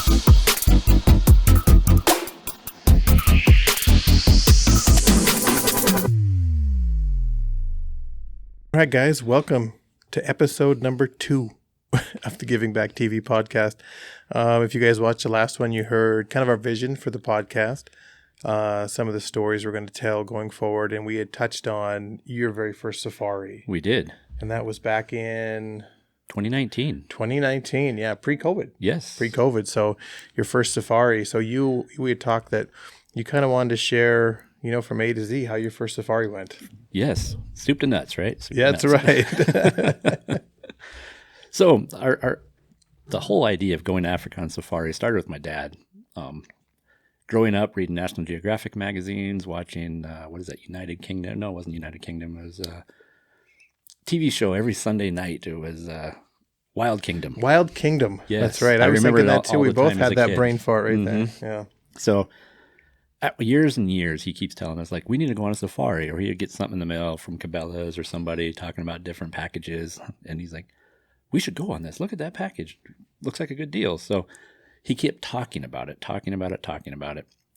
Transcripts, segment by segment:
All right, guys, welcome to episode number 2 of the Giving Back TV podcast. If you guys watched the last one, you heard kind of our vision for the podcast, some of the stories we're going to tell going forward, and we had touched on your very first safari. We did. And that was back in 2019. 2019, yeah, pre-COVID. Yes. Pre-COVID, so your first safari. So we had talked that you kind of wanted to share, from A to Z, how your first safari went. Yes. Soup to nuts, right? That's right. So the whole idea of going to Africa on safari started with my dad. Growing up, reading National Geographic magazines, watching, United Kingdom? No, it wasn't United Kingdom. It was a TV show every Sunday night. It was Wild Kingdom. Wild Kingdom. Yes. That's right. I was thinking that too. We both had that brain fart right there. Yeah. So years and years, he keeps telling us, like, we need to go on a safari, or he'd get something in the mail from Cabela's or somebody talking about different packages. And he's like, we should go on this. Look at that package. Looks like a good deal. So he kept talking about it.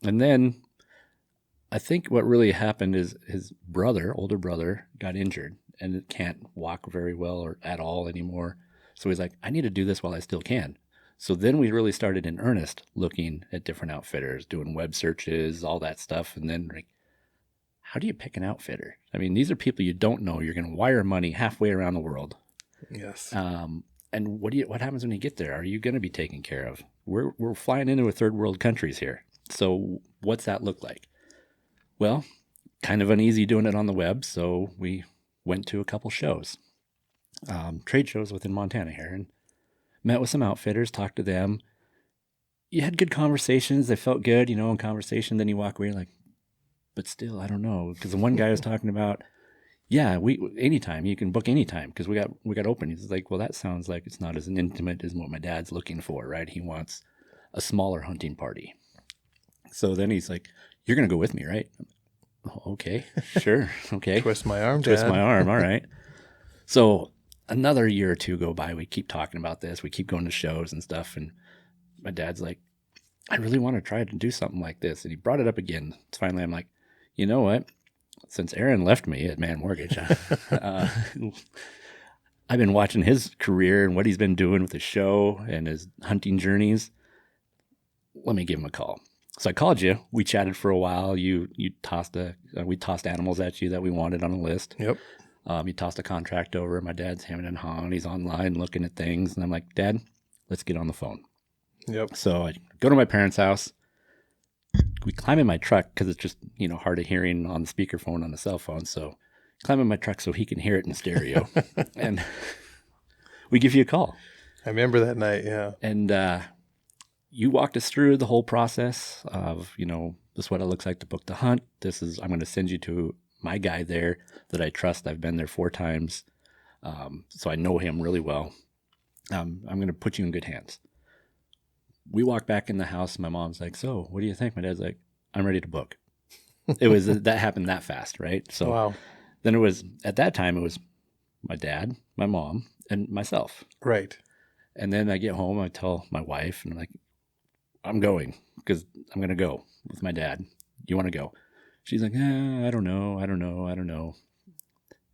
And then I think what really happened is his older brother, got injured and can't walk very well or at all anymore. So he's like, I need to do this while I still can. So then we really started in earnest looking at different outfitters, doing web searches, all that stuff. And then, like, how do you pick an outfitter? I mean, these are people you don't know. You're going to wire money halfway around the world. Yes. And what happens when you get there? Are you going to be taken care of? We're flying into a third world countries here. So what's that look like? Well, kind of uneasy doing it on the web. So we went to a couple shows, trade shows within Montana here, and met with some outfitters, talked to them. You had good conversations. They felt good, in conversation. Then you walk away like, but still, I don't know. Because the one guy was talking about, yeah, anytime, you can book anytime because we got open. He's like, well, that sounds like it's not as intimate as what my dad's looking for, right? He wants a smaller hunting party. So then he's like, you're going to go with me, right? Oh, okay, sure. Okay. Twist my arm, Twist Dad. my arm. All right. So another year or two go by. We keep talking about this. We keep going to shows and stuff. And my dad's like, I really want to try to do something like this. And he brought it up again. Finally, I'm like, you know what? Since Aaron left me at Man Mortgage, I've been watching his career and what he's been doing with his show and his hunting journeys. Let me give him a call. So I called you. We chatted for a while. We tossed animals at you that we wanted on a list. Yep. You tossed a contract over. My dad's hemming and hawing. He's online looking at things. And I'm like, Dad, let's get on the phone. Yep. So I go to my parents' house. We climb in my truck because it's just, hard of hearing on the speakerphone on the cell phone. So climb in my truck so he can hear it in stereo. And we give you a call. I remember that night, yeah. And you walked us through the whole process of, this is what it looks like to book the hunt. I'm going to send you to my guy there that I trust. I've been there 4 times. So I know him really well. I'm going to put you in good hands. We walk back in the house. My mom's like, so what do you think? My dad's like, I'm ready to book. That happened that fast, right? So wow. Then at that time, it was my dad, my mom, and myself. Right. And then I get home, I tell my wife, and I'm like, I'm going because I'm going to go with my dad. You want to go? She's like, I don't know.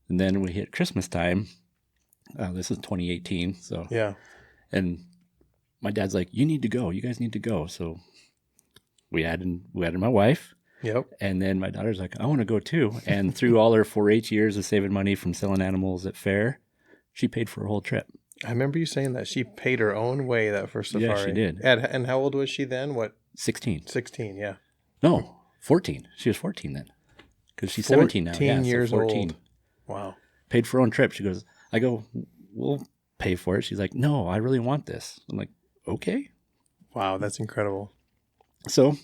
And then we hit Christmas time. This is 2018. So yeah. And my dad's like, you need to go. You guys need to go. So we added my wife. Yep. And then my daughter's like, I want to go too. And through all her 4-H years of saving money from selling animals at fair, she paid for her whole trip. I remember you saying that she paid her own way that first safari. Yeah, she did. And how old was she then? What? 16. 16, yeah. No, 14. She was 14 then. Because she's 17 now. 14 years so 14. old. Wow. Paid for her own trip. I go, we'll pay for it. She's like, no, I really want this. I'm like, okay. Wow, that's incredible. So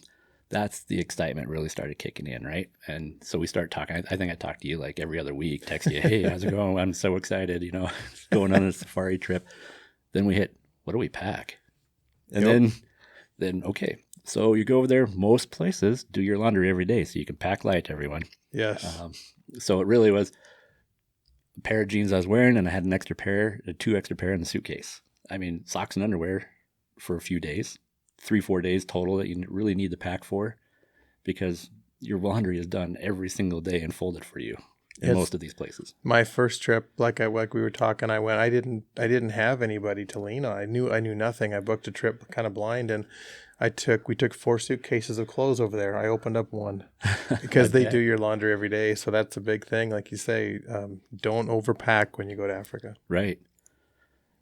that's the excitement really started kicking in, right? And so we start talking. I think I talk to you like every other week, text you, hey, how's it going? I'm so excited, going on a safari trip. Then we hit, what do we pack? And then, okay. So you go over there, most places do your laundry every day so you can pack light, everyone. Yes. So it really was a pair of jeans I was wearing, and I had two extra pair in the suitcase. I mean, socks and underwear for a few days, 3-4 days total that you really need the pack for, because your laundry is done every single day and folded for you in most of these places. My first trip, like we were talking, I didn't have anybody to lean on. I knew nothing. I booked a trip kind of blind, and we took 4 suitcases of clothes over there. I opened up one because they do your laundry every day. So that's a big thing. Like you say, don't overpack when you go to Africa. Right.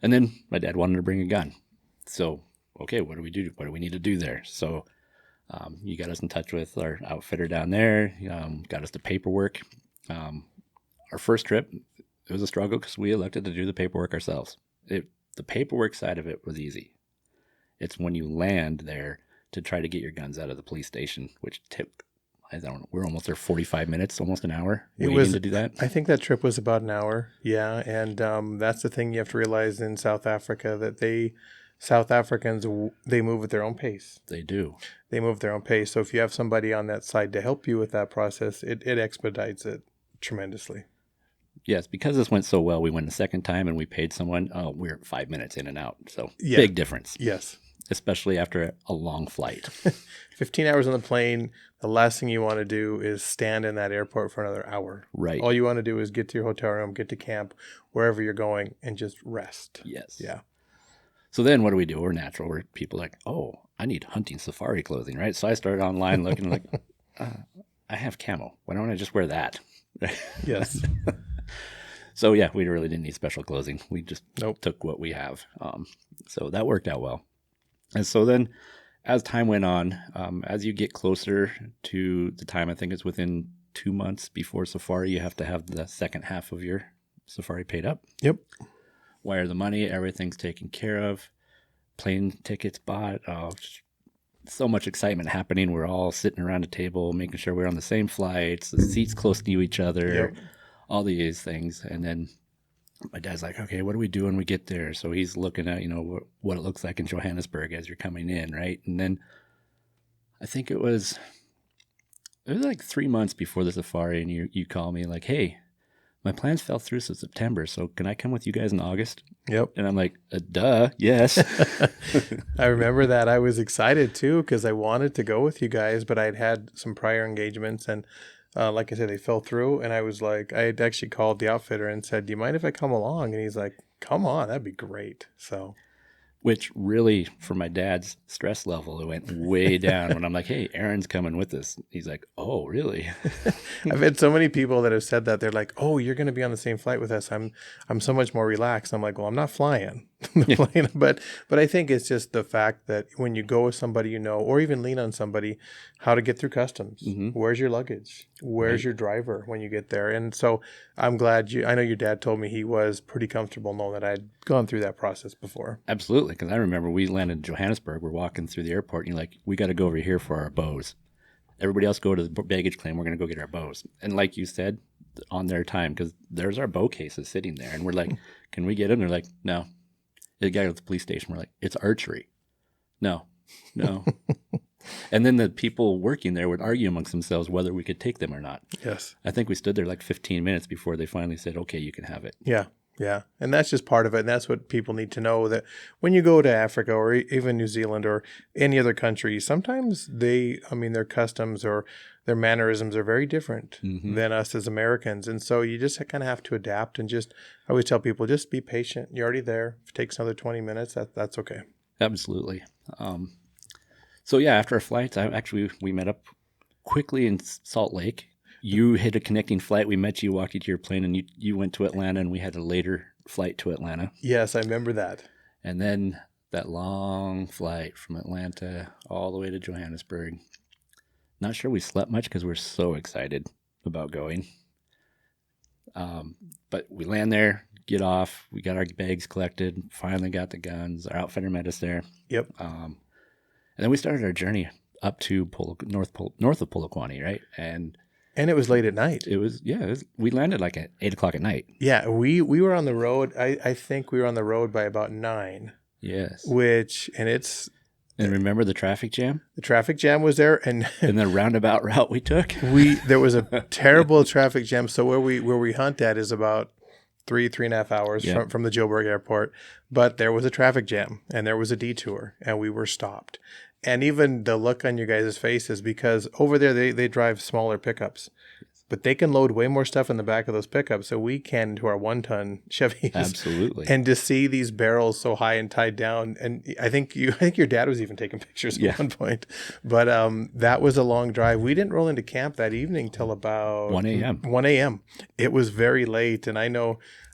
And then my dad wanted to bring a gun. So, okay, what do we do? What do we need to do there? So you got us in touch with our outfitter down there, got us the paperwork. Our first trip, it was a struggle because we elected to do the paperwork ourselves. The paperwork side of it was easy. It's when you land there to try to get your guns out of the police station, which took, I don't know, we're almost there 45 minutes, almost an hour waiting to do that. I think that trip was about an hour. Yeah. And that's the thing you have to realize in South Africa, that South Africans, they move at their own pace. They do. They move at their own pace. So if you have somebody on that side to help you with that process, it expedites it tremendously. Yes, because this went so well, we went a second time and we paid someone. Oh, we're 5 minutes in and out. So big difference. Yes. Especially after a long flight. 15 hours on the plane. The last thing you want to do is stand in that airport for another hour. Right. All you want to do is get to your hotel room, get to camp, wherever you're going, and just rest. Yes. Yeah. So then what do? We're natural. We're people like, oh, I need hunting safari clothing, right? So I started online looking like, I have camo. Why don't I just wear that? Yes. So yeah, we really didn't need special clothing. We just took what we have. So that worked out well. And so then as time went on, as you get closer to the time, I think it's within 2 months before safari, you have to have the second half of your safari paid up. Yep. Wire the money, everything's taken care of, plane tickets bought, so much excitement happening. We're all sitting around a table, making sure we're on the same flights, the seats close to each other, all these things. And then my dad's like, okay, what do we do when we get there? So he's looking at, what it looks like in Johannesburg as you're coming in, right? And then I think it was like 3 months before the safari, and you call me like, hey, my plans fell through since September, so can I come with you guys in August? Yep. And I'm like, duh, yes. I remember that. I was excited too because I wanted to go with you guys, but I'd had some prior engagements, and like I said, they fell through. And I was like, I had actually called the outfitter and said, do you mind if I come along? And he's like, come on, that'd be great. So, which really, for my dad's stress level, it went way down when I'm like, hey, Aaron's coming with us. He's like, oh, really? I've had so many people that have said that. They're like, oh, you're going to be on the same flight with us. I'm so much more relaxed. I'm like, well, I'm not flying. But I think it's just the fact that when you go with somebody or even lean on somebody, how to get through customs. Mm-hmm. Where's your luggage? Where's your driver when you get there? And so I'm glad I know your dad told me he was pretty comfortable knowing that I'd gone through that process before. Absolutely. Because I remember we landed in Johannesburg. We're walking through the airport, and you're like, we got to go over here for our bows. Everybody else go to the baggage claim. We're going to go get our bows. And like you said, on their time, because there's our bow cases sitting there. And we're like, can we get them? They're like, no. The guy at the police station, we're like, it's archery. No. And then the people working there would argue amongst themselves whether we could take them or not. Yes. I think we stood there like 15 minutes before they finally said, okay, you can have it. Yeah. Yeah. And that's just part of it. And that's what people need to know, that when you go to Africa or even New Zealand or any other country, sometimes their customs or their mannerisms are very different than us as Americans. And so you just kind of have to adapt, and I always tell people, just be patient. You're already there. If it takes another 20 minutes, that's okay. Absolutely. So yeah, after our flights, we met up quickly in Salt Lake. You hit a connecting flight. We met you, walked you to your plane, and you went to Atlanta, and we had a later flight to Atlanta. Yes, I remember that. And then that long flight from Atlanta all the way to Johannesburg. Not sure we slept much because we're so excited about going. But we land there, get off. We got our bags collected, finally got the guns. Our outfitter met us there. Yep. And then we started our journey up to north of Polokwane, right? And it was late at night. We landed like at 8 o'clock at night. Yeah, we were on the road. I think we were on the road by about 9. Yes. And remember the traffic jam? The traffic jam was there, and the roundabout route we took. There was a terrible traffic jam. So where we hunt at is about three and a half hours Yeah. from the Joburg airport. But there was a traffic jam and there was a detour and we were stopped. And even the look on your guys' faces, because over there they drive smaller pickups, but they can load way more stuff in the back of those pickups. So we can into our 1-ton Chevys. Absolutely. And to see these barrels so high and tied down, and I think your dad was even taking pictures at one point. But that was a long drive. We didn't roll into camp that evening till about 1 a.m. 1 a.m. It was very late, and I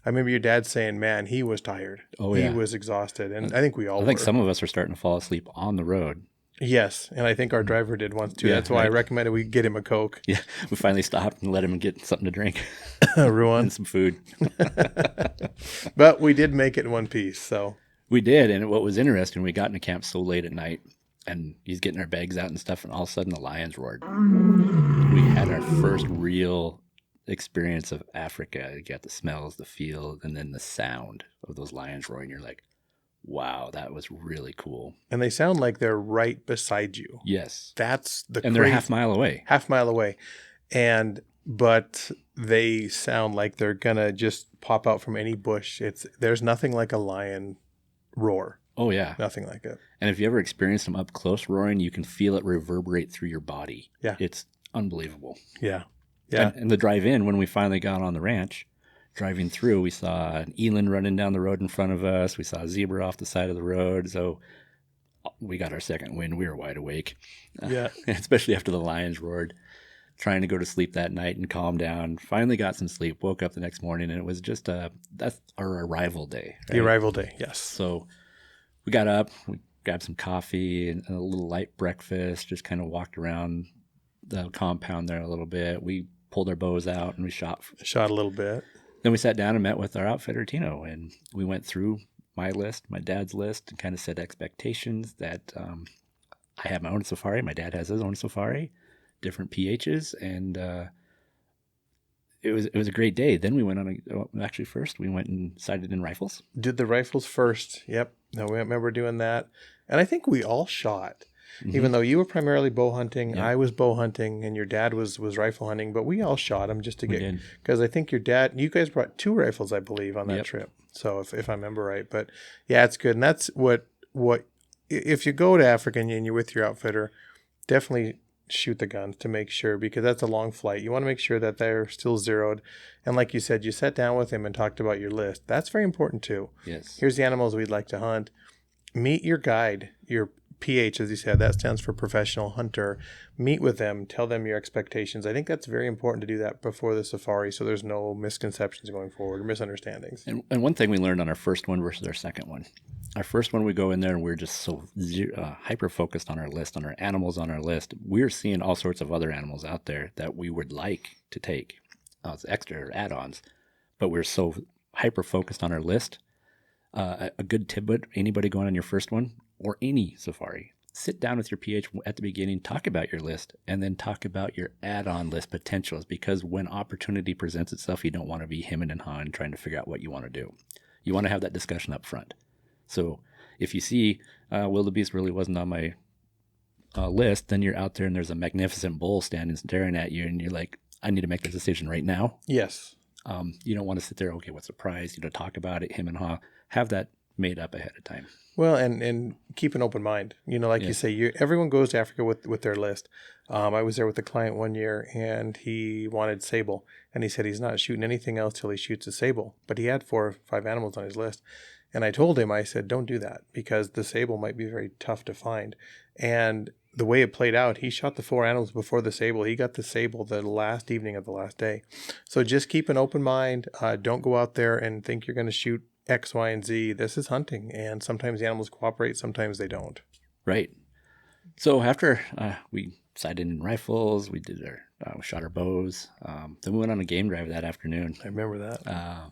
remember your dad saying, "Man, he was tired. Oh, he yeah. was exhausted," and I think we all. I think were. some of us were starting to fall asleep on the road. Yes, and I think our driver did once too. Yeah, That's why I right. recommended we get him a Coke. Yeah, we finally stopped and let him get something to drink Ruin. and some food. But we did make it in one piece, so. We did, and what was interesting, we got into camp so late at night, and he's getting our bags out and stuff, and all of a sudden the lions roared. We had our first real experience of Africa. You got the smells, the feel, and then the sound of those lions roaring. You're like, wow, that was really cool. And they sound like they're right beside you. Yes. That's the And they're a half mile away. Half mile away. But they sound like they're gonna just pop out from any bush. There's nothing like a lion roar. Oh, yeah. Nothing like it. And if you ever experienced them up close roaring, you can feel it reverberate through your body. Yeah. It's unbelievable. Yeah. Yeah. And the drive in, when we finally got on the ranch, driving through, we saw an eland running down the road in front of us. We saw a zebra off the side of the road. So we got our second wind. We were wide awake. Yeah. Especially after the lions roared. Trying to go to sleep that night and calm down. Finally got some sleep. Woke up the next morning, and it was just that's our arrival day. Right? The arrival day, yes. So we got up, we grabbed some coffee and a little light breakfast, just kind of walked around the compound there a little bit. We pulled our bows out and we shot a little bit. Then we sat down and met with our outfitter, Tino, and we went through my list, my dad's list, and kind of set expectations that I have my own safari. My dad has his own safari, different PHs, and it was a great day. Then we went on actually first we went and sighted in rifles. Did the rifles first. Yep. No, we remember doing that. And I think we all shot. Mm-hmm. Even though you were primarily bow hunting, I was bow hunting, and your dad was rifle hunting, but we all shot them just to get, because I think you guys brought 2 rifles, I believe, on that trip. So if I remember right, but yeah, it's good. And that's what if you go to Africa and you're with your outfitter, definitely shoot the guns to make sure, because that's a long flight. You want to make sure that they're still zeroed. And like you said, you sat down with him and talked about your list. That's very important too. Yes. Here's the animals we'd like to hunt. Meet your guide, your PH, as you said, that stands for professional hunter. Meet with them, tell them your expectations. I think that's very important to do that before the safari, so there's no misconceptions going forward or misunderstandings. And one thing we learned on our first one versus our second one. Our first one, we go in there and we're just so hyper-focused on our list, on our animals on our list. We're seeing all sorts of other animals out there that we would like to take as extra or add-ons, but we're so hyper-focused on our list. A good tidbit, anybody going on your first one, or any safari, sit down with your PH at the beginning, talk about your list, and then talk about your add-on list potentials, because when opportunity presents itself, you don't want to be hemming and hawing trying to figure out what you want to do. You want to have that discussion up front. So if you see wildebeest really wasn't on my list, then you're out there and there's a magnificent bull standing staring at you, and you're like, I need to make this decision right now. Yes. You don't want to sit there, okay, what's the price? Talk about it, hem and haw. Have that made up ahead of time. Well, and keep an open mind. Like you say, everyone goes to Africa with their list. I was there with a client one year, and he wanted sable, and he said he's not shooting anything else till he shoots a sable. But he had 4 or 5 animals on his list, and I told him, I said, don't do that, because the sable might be very tough to find. And the way it played out, he shot the 4 animals before the sable. He got the sable the last evening of the last day. So just keep an open mind. Don't go out there and think you're going to shoot X, Y, and Z. This is hunting, and sometimes the animals cooperate, sometimes they don't. Right. So after we sighted in rifles, we did we shot our bows. Then we went on a game drive that afternoon. I remember that.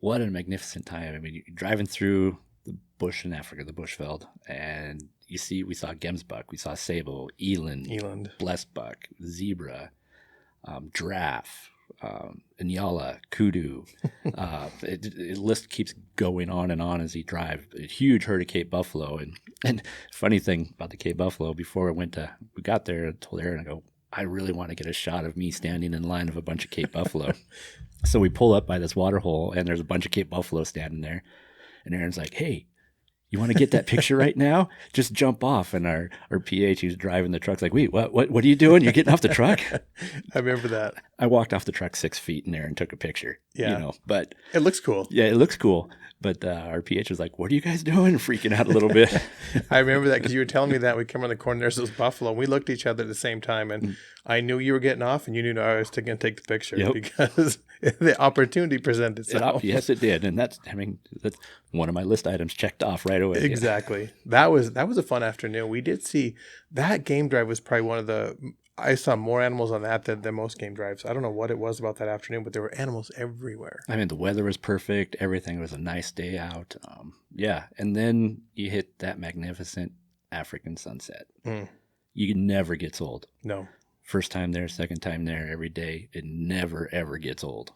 What a magnificent time! I mean, you're driving through the bush in Africa, the bushveld, and we saw gemsbuck, we saw sable, eland, blessed buck, zebra, giraffe. Inyala, kudu. The list keeps going on and on as you drive. A huge herd of Cape buffalo, and funny thing about the Cape buffalo, before we got there, I told Aaron, I go, I really want to get a shot of me standing in line of a bunch of Cape buffalo. So we pull up by this water hole, and there's a bunch of Cape buffalo standing there. And Aaron's like, hey, you want to get that picture right now? Just jump off. And our PH, who's driving the truck's like, wait, what are you doing? You're getting off the truck? I remember that. I walked off the truck 6 feet in there and took a picture. Yeah. But it looks cool. Yeah, it looks cool. But our PH was like, what are you guys doing? Freaking out a little bit. I remember that because you were telling me that. We come around the corner, there's those buffalo. And we looked at each other at the same time, and I knew you were getting off, and you knew I was going to take the picture because the opportunity presented itself. Yes, it did. And that's one of my list items checked off right away. Exactly. Yeah. That was a fun afternoon. We did see that game drive was probably one of the... I saw more animals on that than most game drives. I don't know what it was about that afternoon, but there were animals everywhere. I mean, the weather was perfect. Everything was a nice day out. Yeah. And then you hit that magnificent African sunset. You never gets old. No. First time there, second time there, every day. It never, ever gets old.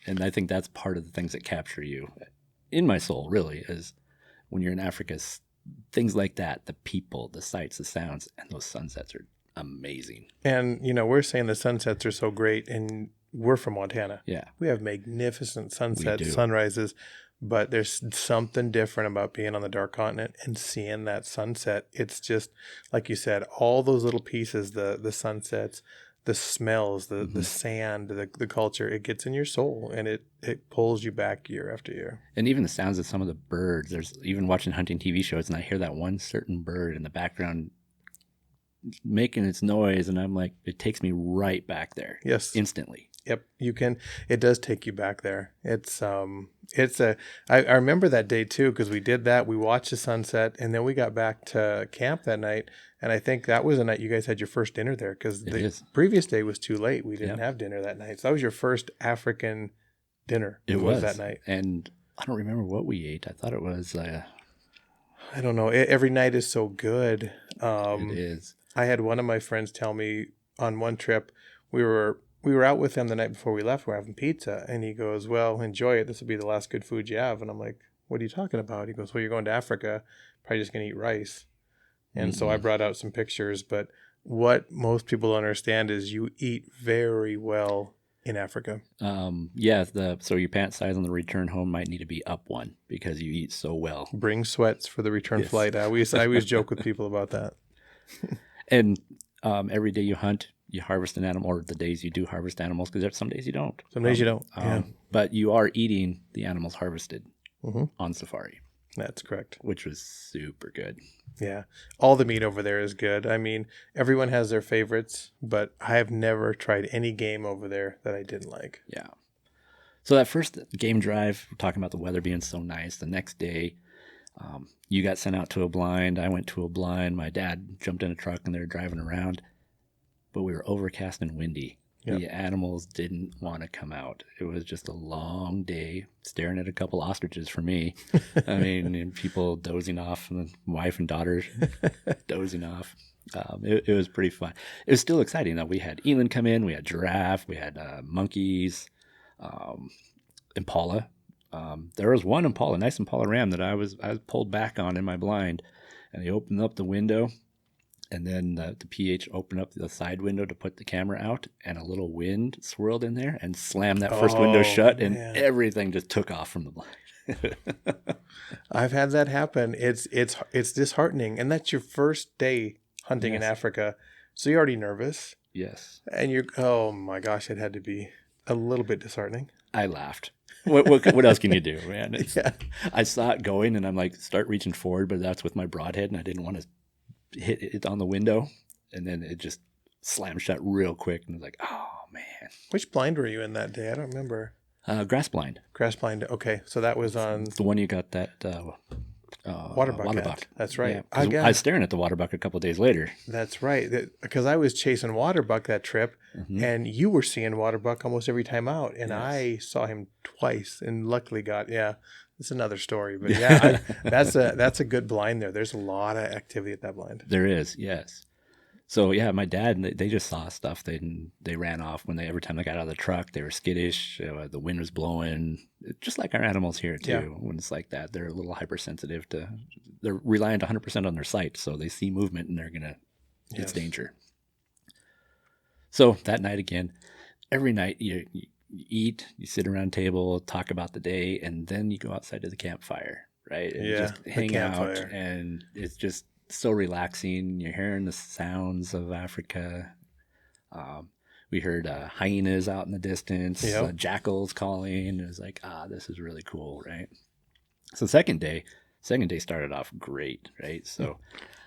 And I think that's part of the things that capture you in my soul, really, is when you're in Africa, things like that, the people, the sights, the sounds, and those sunsets are amazing. And, we're saying the sunsets are so great, and we're from Montana. Yeah. We have magnificent sunsets, sunrises, but there's something different about being on the dark continent and seeing that sunset. It's just, like you said, all those little pieces, the sunsets, the smells, the sand, the culture, it gets in your soul, and it pulls you back year after year. And even the sounds of some of the birds. There's even watching hunting TV shows, and I hear that one certain bird in the background making its noise, and I'm like, it takes me right back there. Yes. Instantly. Yep. It does take you back there. I remember that day too, because we did that. We watched the sunset, and then we got back to camp that night. And I think that was the night you guys had your first dinner there, because the previous day was too late. We didn't have dinner that night. So that was your first African dinner. It was that night. And I don't remember what we ate. I thought it was, I don't know. Every night is so good. It is. I had one of my friends tell me on one trip, we were out with him the night before we left. We're having pizza, and he goes, "Well, enjoy it. This will be the last good food you have." And I'm like, "What are you talking about?" He goes, "Well, you're going to Africa. Probably just going to eat rice." And so I brought out some pictures. But what most people don't understand is you eat very well in Africa. So your pant size on the return home might need to be up one because you eat so well. Bring sweats for the return flight. I always joke with people about that. And every day you hunt, you harvest an animal, or the days you do harvest animals, because some days you don't. Some days you don't. But you are eating the animals harvested on safari. That's correct. Which was super good. Yeah. All the meat over there is good. I mean, everyone has their favorites, but I have never tried any game over there that I didn't like. Yeah. So that first game drive, we're talking about the weather being so nice. The next day, you got sent out to a blind. I went to a blind. My dad jumped in a truck, and they were driving around. But we were overcast and windy. Yep. The animals didn't want to come out. It was just a long day staring at a couple ostriches for me. I mean, and people dozing off, and the wife and daughters dozing off. It was pretty fun. It was still exciting, though. We had eland come in. We had giraffe. We had monkeys, impala. There was one impala, a nice impala ram that I was pulled back on in my blind, and they opened up the window. And then the PH opened up the side window to put the camera out, and a little wind swirled in there and slammed that first window shut, and everything just took off from the blind. I've had that happen. It's disheartening, and that's your first day hunting in Africa, so you're already nervous. Yes. And oh my gosh, it had to be a little bit disheartening. I laughed. What else can you do, man? I saw it going, and I'm like, start reaching forward, but that's with my broadhead, and I didn't want to hit it on the window, and then it just slammed shut real quick, and I was like, oh man. Which blind were you in that day? I don't remember. Grass blind. Grass blind. Okay, so that was on the one you got that water buck. That's right. Yeah, I was staring at the water buck a couple of days later. That's right, because I was chasing water buck that trip, and you were seeing water buck almost every time out, and I saw him twice, and luckily it's another story, but that's a good blind there. There's a lot of activity at that blind. There is, yes. So my dad, they just saw stuff. They ran off every time they got out of the truck. They were skittish. The wind was blowing, just like our animals here too. Yeah. When it's like that, they're a little hypersensitive they're reliant 100% on their sight. So they see movement, and they're gonna, it's danger. So that night again, every night you eat, you sit around a table, talk about the day, and then you go outside to the campfire, right? And Yeah, just the hang out, campfire. and it's just so relaxing. You're hearing the sounds of Africa. Um, we heard hyenas out in the distance, Yep. jackals calling. It was like, this is really cool, right? So second day started off great, right? So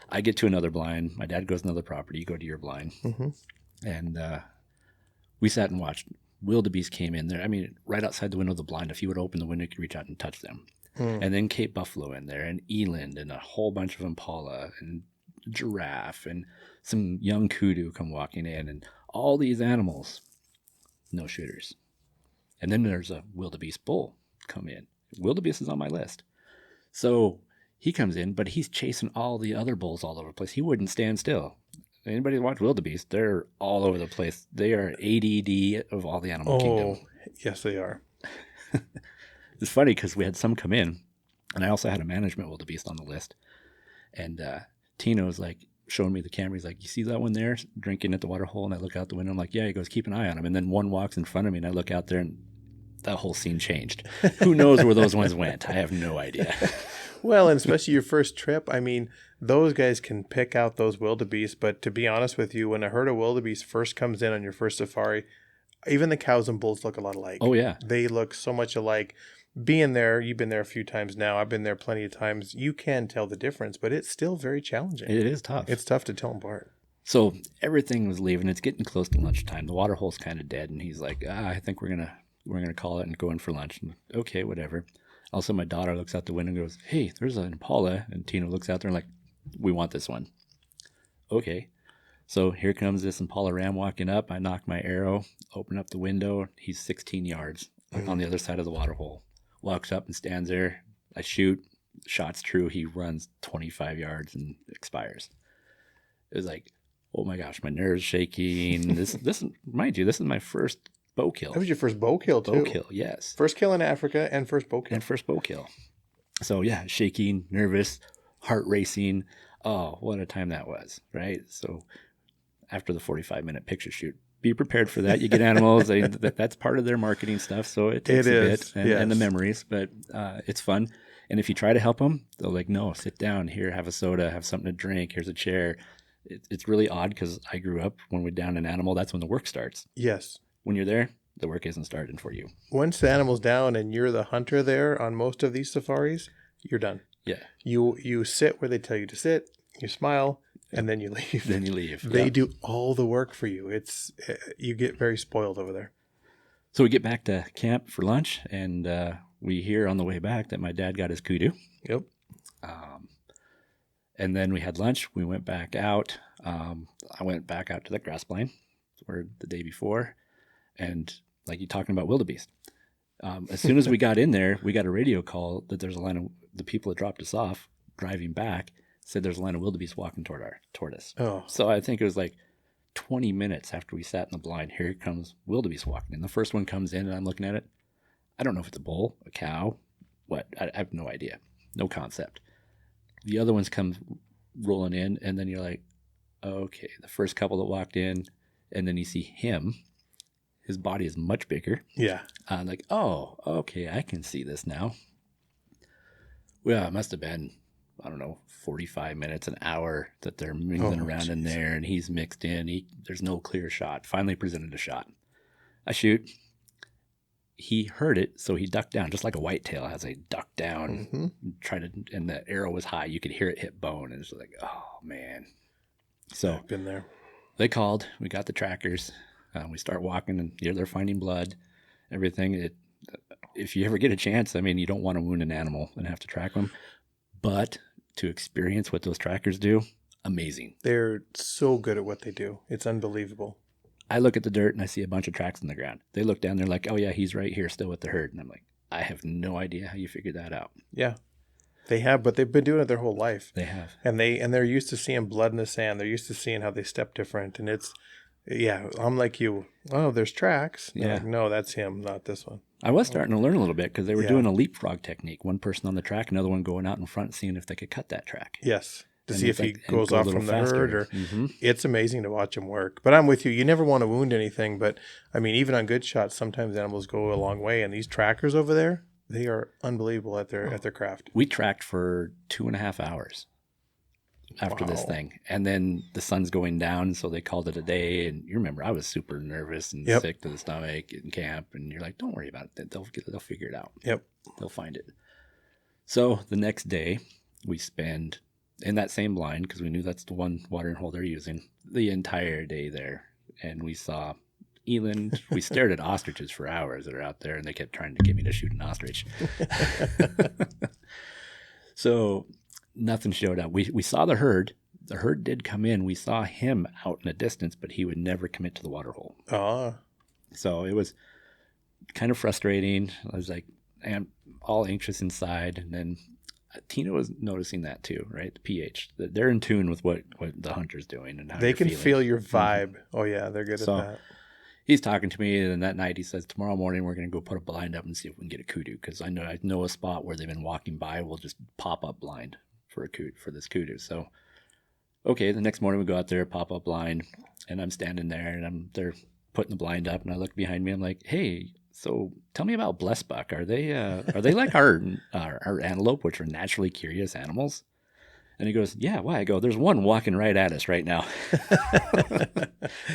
I get to another blind. My dad goes to another property. You go to your blind, Mm-hmm. and we sat and watched. Wildebeest came in there. I mean, right outside the window of the blind. If you would open the window, you could reach out and touch them. Mm. And then Cape Buffalo in there, and eland, and a whole bunch of impala, and giraffe, and some young kudu come walking in, and all these animals, no shooters. And then there's a wildebeest bull come in. Wildebeest is on my list. So he comes in, but he's chasing all the other bulls all over the place. He wouldn't stand still. Anybody watch wildebeest? They're all over the place. They are ADD of all the animal kingdom. Yes, they are. It's funny because we had some come in, and I also had a management wildebeest on the list. And Tino was like showing me the camera. He's like, "You see that one there drinking at the water hole?" And I look out the window. I'm like, "Yeah." He goes, "Keep an eye on him." And then one walks in front of me, and I look out there, and that whole scene changed. Who knows where those ones went? I have no idea. Well, and especially your first trip, I mean, those guys can pick out those wildebeest. But to be honest with you, when a herd of wildebeest first comes in on your first safari, even the cows and bulls look a lot alike. Oh yeah, They look so much alike. Being there, you've been there a few times now. I've been there plenty of times. You can tell the difference, but it's still very challenging. it is tough. It's tough to tell them apart. So everything was leaving. It's getting close to lunchtime. The water hole's kind of dead, and he's like, "I think we're gonna call it and go in for lunch." And, okay, whatever. Also, my daughter looks out the window and goes, "Hey, there's an impala." And Tina looks out there and like, "We want this one." Okay. So here comes this impala ram walking up. I knock my arrow, open up the window. He's 16 yards on the other side of the water hole. Walks up and stands there. I shoot. Shot's true. He runs 25 yards and expires. It was like, oh my gosh, my nerves shaking. This mind you, this is my first bow kill. That was your first bow kill, too. Bow kill, yes. First kill in Africa and first bow kill. And first bow kill. So yeah, shaking, nervous, heart racing. Oh, what a time that was, right? So after the 45-minute picture shoot, be prepared for that. You get animals, that's part of their marketing stuff, so it takes a bit, and the memories, but it's fun. And if you try to help them, they're like, "No, sit down here, have a soda, have something to drink, here's a chair." It's really odd because I grew up when we're down an animal, that's when the work starts. Yes. When you're there, the work isn't starting for you. Once the animal's down and you're the hunter there on most of these safaris, you're done. Yeah. You sit where they tell you to sit, you smile, and then you leave. Then you leave. They do all the work for you. You get very spoiled over there. So we get back to camp for lunch, and we hear on the way back that my dad got his kudu. Yep. And then we had lunch. We went back out. I went back out to the grass blind or the day before. And like you talking about wildebeest. As soon as we got in there, we got a radio call that there's a line of the people that dropped us off driving back said there's a line of wildebeest walking toward us. Oh. So I think it was like 20 minutes after we sat in the blind, here comes wildebeest walking. And the first one comes in and I'm looking at it. I don't know if it's a bull, a cow, what. I have no idea. No concept. The other ones come rolling in, and then you're like, okay, the first couple that walked in, and then you see him. His body is much bigger. Yeah. I'm like, oh, okay, I can see this now. Well, it must have been, I don't know, 45 minutes, an hour that they're mingling around in there, and he's mixed in. There's no clear shot. Finally presented a shot. I shoot. He heard it, so he ducked down, just like a whitetail has a duck down, and the arrow was high. You could hear it hit bone, and it's like, oh man. So I've been there. They called. We got the trackers. We start walking, and they're finding blood, everything. If you ever get a chance, I mean, you don't want to wound an animal and have to track them, but to experience what those trackers do, amazing. They're so good at what they do. It's unbelievable. I look at the dirt and I see a bunch of tracks in the ground. They look down, they're like, oh yeah, he's right here still with the herd. And I'm like, I have no idea how you figured that out. Yeah. They have, but they've been doing it their whole life. They have. And they're used to seeing blood in the sand. They're used to seeing how they step different. And I'm like you. Oh, there's tracks. Yeah. Like, no, that's him, not this one. I was starting to learn a little bit because they were doing a leapfrog technique. One person on the track, another one going out in front, seeing if they could cut that track. Yes. to And see if it's he like, and goes go a off little from the faster. herd. Or Mm-hmm. it's amazing to watch him work. But I'm with you. You never want to wound anything. But I mean, even on good shots, sometimes animals go a long way. And these trackers over there, they are unbelievable at their craft. We tracked for 2.5 hours after this Wow. thing, and then the sun's going down, so they called it a day. And you remember, I was super nervous and Yep. sick to the stomach in camp, and you're like, don't worry about it, they'll figure it out. Yep. They'll find it. So the next day we spend in that same blind, because we knew that's the one watering hole they're using, the entire day there. And we saw eland. We stared at ostriches for hours that are out there, and they kept trying to get me to shoot an ostrich. So nothing showed up. We saw the herd. The herd did come in. We saw him out in the distance, but he would never commit to the water hole. Ah. So it was kind of frustrating. I was like, I'm all anxious inside. And then Tina was noticing that too, right? The pH. They're in tune with what the hunter's doing and how They you're can feeling. feel your vibe. Mm-hmm. Oh, yeah. They're good So at that. he's talking to me, and that night he says, tomorrow morning we're going to go put a blind up and see if we can get a kudu, because I know a spot where they've been walking by. We'll just pop up blind for this kudu. So, okay, the next morning we go out there, pop up blind, and I'm standing there, and they're putting the blind up, and I look behind me. I'm like, hey, so tell me about blessbuck. Are they like our antelope, which are naturally curious animals? And he goes, yeah, why? I go, there's one walking right at us right now.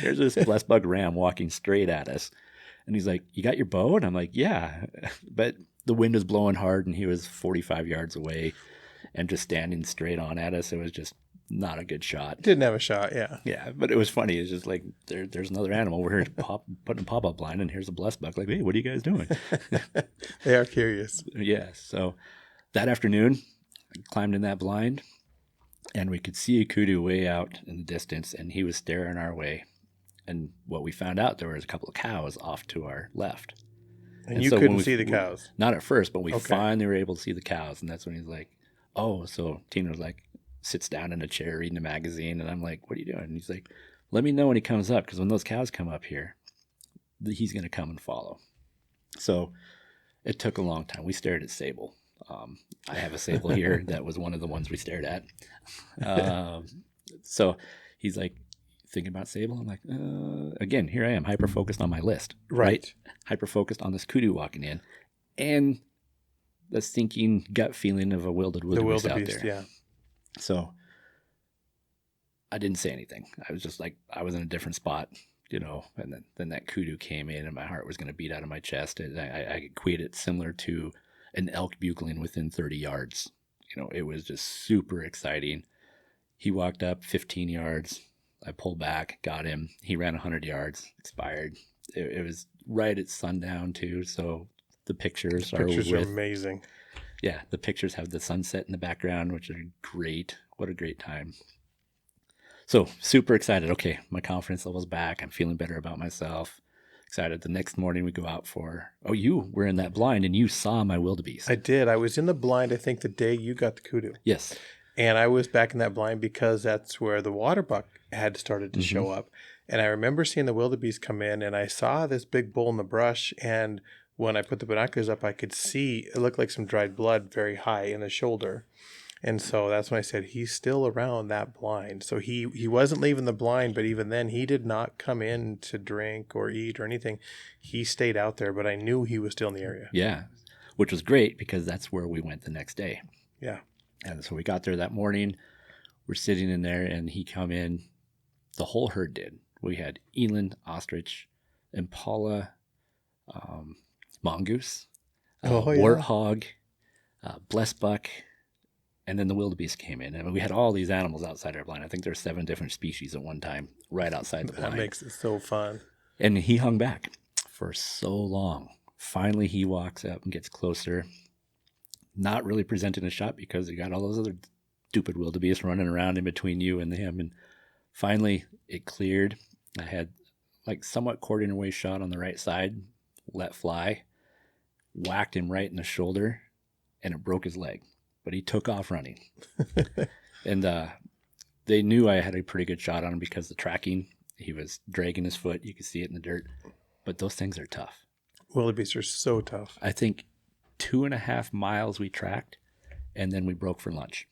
There's this blessbuck ram walking straight at us. And he's like, you got your bow? And I'm like, yeah. But the wind was blowing hard, and he was 45 yards away and just standing straight on at us. It was just not a good shot. Didn't have a shot, yeah. Yeah, but it was funny. It's just like, there's another animal. We're here putting a pop-up blind, and here's a blessbuck. Like, hey, what are you guys doing? They are curious. Yeah, so that afternoon, I climbed in that blind, and we could see a kudu way out in the distance, and he was staring our way. And what we found out, there was a couple of cows off to our left. And you so couldn't see the cows? Not at first, but we finally were able to see the cows. And that's when he's like, oh, so Tina was like, sits down in a chair reading a magazine. And I'm like, what are you doing? And he's like, let me know when he comes up, because when those cows come up here, he's going to come and follow. So it took a long time. We stared at sable. I have a sable here that was one of the ones we stared at. So he's like, thinking about sable. I'm like, again, here I am, hyper focused on my list. Right. Hyper focused on this kudu walking in, and the sinking gut feeling of a wildebeest out there. Yeah. So I didn't say anything. I was just like, I was in a different spot, and then that kudu came in, and my heart was going to beat out of my chest. And I equate it similar to an elk bugling within 30 yards. It was just super exciting. He walked up 15 yards. I pulled back, got him. He ran 100 yards, expired. It was right at sundown too, so the pictures are amazing. Yeah, the pictures have the sunset in the background, which are great. What a great time. So super excited. Okay, my confidence level's back. I'm feeling better about myself. Excited. The next morning we go out you were in that blind, and you saw my wildebeest. I did. I was in the blind, I think, the day you got the kudu. Yes. And I was back in that blind because that's where the waterbuck had started to show up. And I remember seeing the wildebeest come in, and I saw this big bull in the brush. And when I put the binoculars up, I could see it looked like some dried blood very high in the shoulder. And so that's when I said, he's still around that blind. So he wasn't leaving the blind, but even then he did not come in to drink or eat or anything. He stayed out there, but I knew he was still in the area. Yeah, which was great because that's where we went the next day. Yeah. And so we got there that morning. We're sitting in there, and he come in. The whole herd did. We had eland, ostrich, impala, mongoose, warthog, blessbuck, and then the wildebeest came in. And we had all these animals outside our blind. I think there's 7 different species at one time right outside the blind. That makes it so fun. And he hung back for so long. Finally, he walks up and gets closer. Not really presenting a shot because you got all those other stupid wildebeest running around in between you and him. And finally, it cleared. I had like somewhat quartering away shot on the right side, let fly, whacked him right in the shoulder, and it broke his leg. But he took off running. And they knew I had a pretty good shot on him because the tracking, he was dragging his foot. You could see it in the dirt. But those things are tough. Wildebeest are so tough. I think 2.5 miles we tracked, and then we broke for lunch.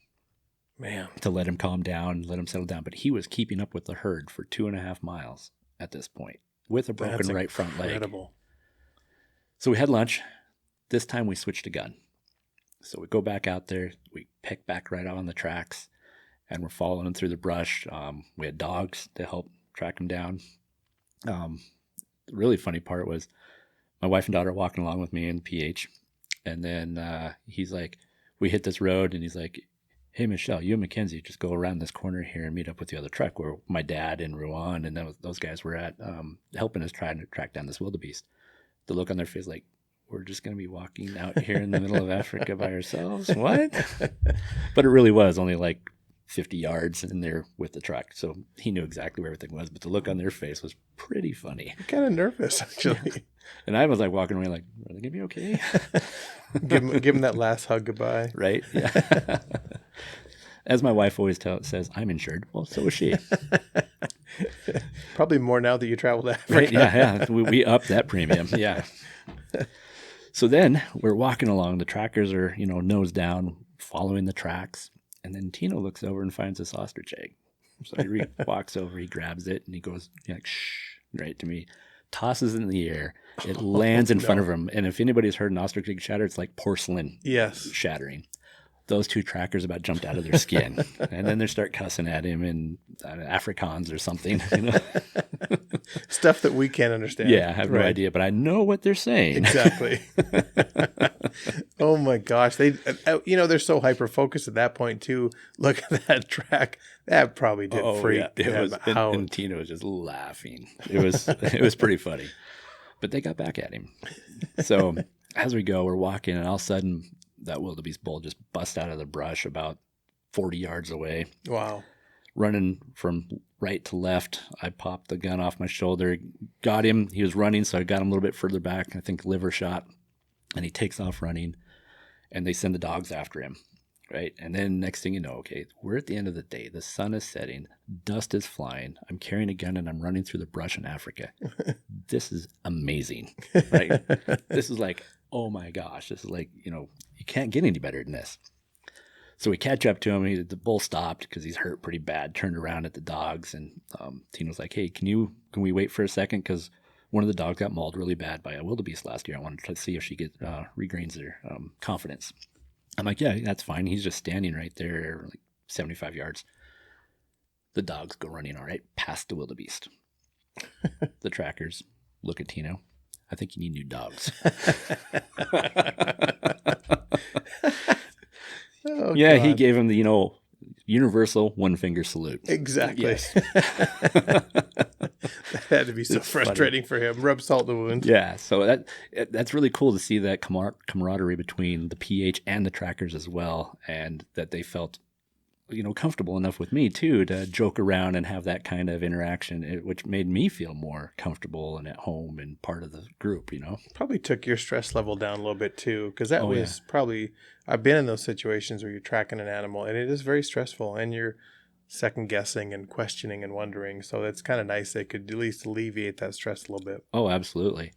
Man, to let him calm down, let him settle down. But he was keeping up with the herd for 2.5 miles at this point with a broken that's right front leg. incredible. So we had lunch. This time we switched a gun. So we go back out there. We pick back right out on the tracks, and we're following him through the brush. We had dogs to help track him down. The really funny part was my wife and daughter walking along with me in PH. And then he's like, we hit this road, and he's like, hey, Michelle, you and Mackenzie just go around this corner here and meet up with the other truck where my dad and Ruan and those guys were at, helping us try to track down this wildebeest. The look on their face like, we're just going to be walking out here in the middle of Africa by ourselves? What? But it really was only like 50 yards in there with the truck. So he knew exactly where everything was. But the look on their face was pretty funny. I'm kind of nervous, actually. Yeah. And I was like walking away like, are they going to be okay? give him that last hug goodbye. Right? Yeah. As my wife always says, I'm insured. Well, so is she. Probably more now that you traveled to Africa. Right? Yeah. We upped that premium. Yeah. So then we're walking along. The trackers are, nose down, following the tracks. And then Tino looks over and finds this ostrich egg. So he walks over, he grabs it, and he goes, like, shh, right to me, tosses it in the air. It lands in front of him. And if anybody's heard an ostrich egg shatter, it's like porcelain shattering. Those two trackers about jumped out of their skin. And then they start cussing at him in Afrikaans or something. Stuff that we can't understand. Yeah, I have no idea, but I know what they're saying. Exactly. Oh my gosh. They're so hyper-focused at that point too. Look at that track. That probably did freak him out. And Tino was just laughing. It was pretty funny. But they got back at him. So as we go, we're walking, and all of a sudden, that wildebeest bull just bust out of the brush about 40 yards away. Wow. Running from right to left. I popped the gun off my shoulder, got him. He was running, so I got him a little bit further back, I think liver shot, and he takes off running, and they send the dogs after him, right? And then next thing you know, okay, we're at the end of the day. The sun is setting. Dust is flying. I'm carrying a gun, and I'm running through the brush in Africa. This is amazing, right? This is like, oh my gosh, this is like, you can't get any better than this. So we catch up to him. The bull stopped because he's hurt pretty bad, turned around at the dogs. And Tino's like, hey, can we wait for a second? Because one of the dogs got mauled really bad by a wildebeest last year. I wanted to see if she regains their confidence. I'm like, yeah, that's fine. He's just standing right there, like 75 yards. The dogs go running all right past the wildebeest. The trackers look at Tino. I think you need new dogs. Oh, yeah, God. he gave him the, universal one-finger salute. Exactly. Yes. That had to be so frustrating for him. Rub salt in the wound. Yeah, so that's really cool to see that camaraderie between the PH and the trackers as well, and that they felt, comfortable enough with me too to joke around and have that kind of interaction, which made me feel more comfortable and at home and part of the group. Probably took your stress level down a little bit too, because that was probably, I've been in those situations where you're tracking an animal and it is very stressful and you're second guessing and questioning and wondering. So it's kind of nice they could at least alleviate that stress a little bit. Oh, absolutely.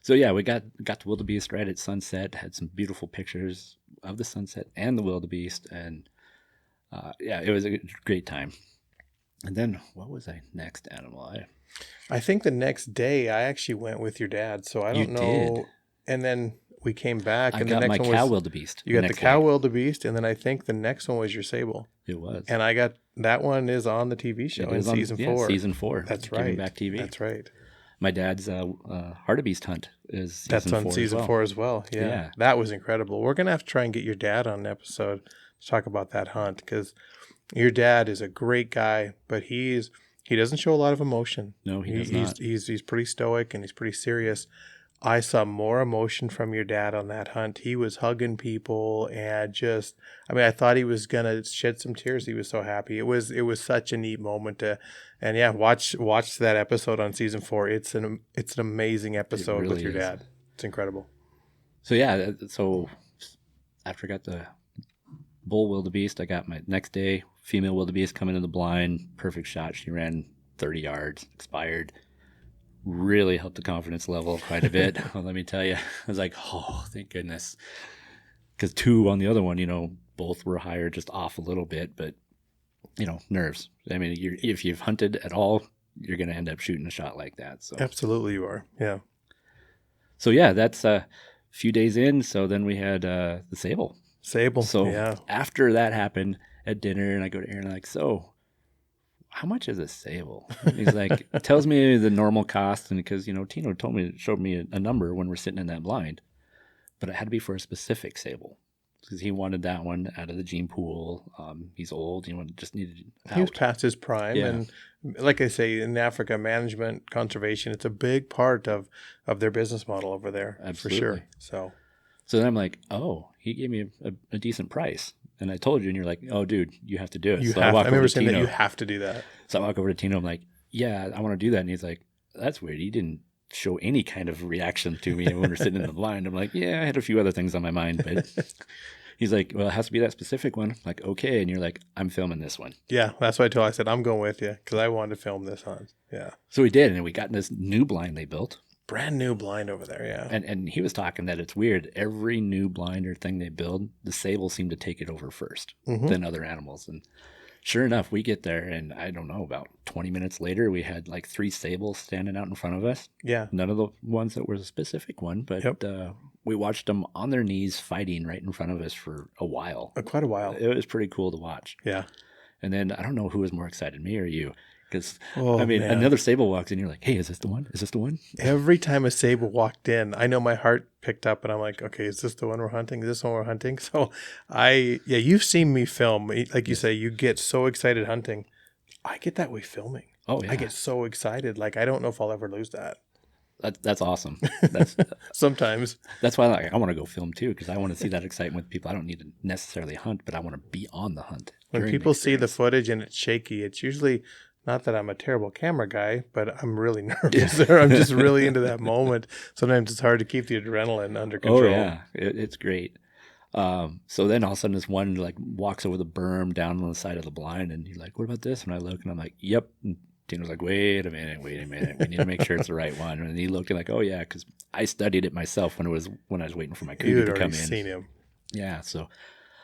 So yeah, we got the wildebeest right at sunset, had some beautiful pictures of the sunset and the wildebeest, and it was a great time. And then what was I next animal? I think the next day I actually went with your dad, so I don't know. Did. And then we came back, and got the next my one cow was wildebeest. you got the cow wildebeest, and then I think the next one was your sable. It was, and I got that one is on the TV show in season 4. Season 4. That's right. Back TV. That's right. My dad's hartebeest hunt is season That's on 4 season 4 as well. Yeah, that was incredible. We're gonna have to try and get your dad on an episode to talk about that hunt, because your dad is a great guy, but he doesn't show a lot of emotion. No, he does not. He's pretty stoic and he's pretty serious. I saw more emotion from your dad on that hunt. He was hugging people and I thought he was gonna shed some tears. He was so happy. It was such a neat moment watch that episode on season 4. It's an amazing episode with your dad. It's incredible. So yeah, so after I got the bull wildebeest, I got my next day female wildebeest coming in the blind, perfect shot. She ran 30 yards, expired. Really helped the confidence level quite a bit. Well, let me tell you, I was like, oh, thank goodness. Because 2 on the other one, both were higher, just off a little bit, but nerves. I mean, if you've hunted at all, you're going to end up shooting a shot like that. So Absolutely, you are. Yeah. So yeah, that's a few days in. So then we had the sable. Sable. So yeah. after that happened at dinner, and I go to Aaron, like, so how much is a sable? He's like, tells me the normal cost, and because Tino showed me a number when we're sitting in that blind, but it had to be for a specific sable because he wanted that one out of the gene pool. He's old, just needed out. He was past his prime, Yeah. and like I say, in Africa, management, conservation, it's a big part of their business model over there. Absolutely. For sure. So then I'm like, oh, he gave me a decent price. And I told you, and you're like, oh, dude, you have to do it. I remember saying that you have to do that. So I walk over to Tino. I'm like, yeah, I want to do that. And he's like, that's weird. He didn't show any kind of reaction to me when we're sitting in the blind. I'm like, yeah, I had a few other things on my mind. But he's like, well, it has to be that specific one. I'm like, okay. And you're like, I'm filming this one. Yeah, that's what I said, I'm going with you because I wanted to film this hunt. Yeah. So we did. And we got this new blind they built. Brand new blind over there, yeah. And he was talking that it's weird. Every new blind or thing they build, the sable seem to take it over first than other animals. And sure enough, we get there, and I don't know, about 20 minutes later, we had like 3 sables standing out in front of us. Yeah. None of the ones that were a specific one, but we watched them on their knees fighting right in front of us for a while. Quite a while. It was pretty cool to watch. Yeah. And then I don't know who was more excited, me or you. Because, man. another sable walks in, you're like, hey, is this the one? Is this the one? Every time a sable walked in, I know my heart picked up and I'm like, okay, is this the one we're hunting? Is this the one we're hunting? So you've seen me film. Like you say, you get so excited hunting. I get that way filming. Oh, yeah. I get so excited. Like, I don't know if I'll ever lose that. That's awesome. That's Sometimes. That's why I want to go film too, because I want to see that excitement with people. I don't need to necessarily hunt, but I want to be on the hunt. When people see the footage and it's shaky, it's usually... Not that I'm a terrible camera guy, but I'm really nervous. I'm just really into that moment. Sometimes it's hard to keep the adrenaline under control. Oh, yeah. It's great. So then all of a sudden this one like walks over the berm down on the side of the blind, and you're like, what about this? And I look, and I'm like, yep. And Tino's like, wait a minute. We need to make sure it's the right one. And he looked, and like, oh, yeah, because I studied it myself when I was waiting for my cougar to come in. Seen him. Yeah, so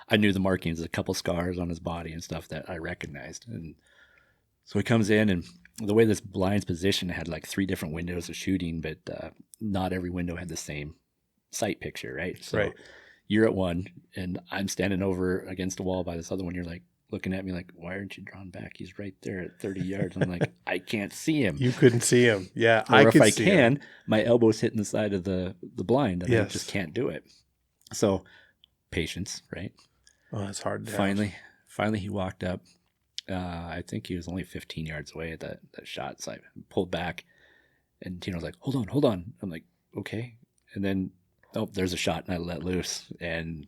I knew the markings, a couple scars on his body and stuff that I recognized. And so he comes in, and the way this blind's positioned had like 3 different windows of shooting, but not every window had the same sight picture, right? So you're at one, and I'm standing over against a wall by this other one. You're like looking at me like, why aren't you drawn back? He's right there at 30 yards. I'm like, I can't see him. You couldn't see him. Yeah, or if I can, my elbow's hitting the side of the blind, and I just can't do it. So patience, right? Oh, that's hard. Finally, he walked up. I think he was only 15 yards away at that shot. So I pulled back, and Tino's like, hold on. I'm like, okay. And then, there's a shot, and I let loose. And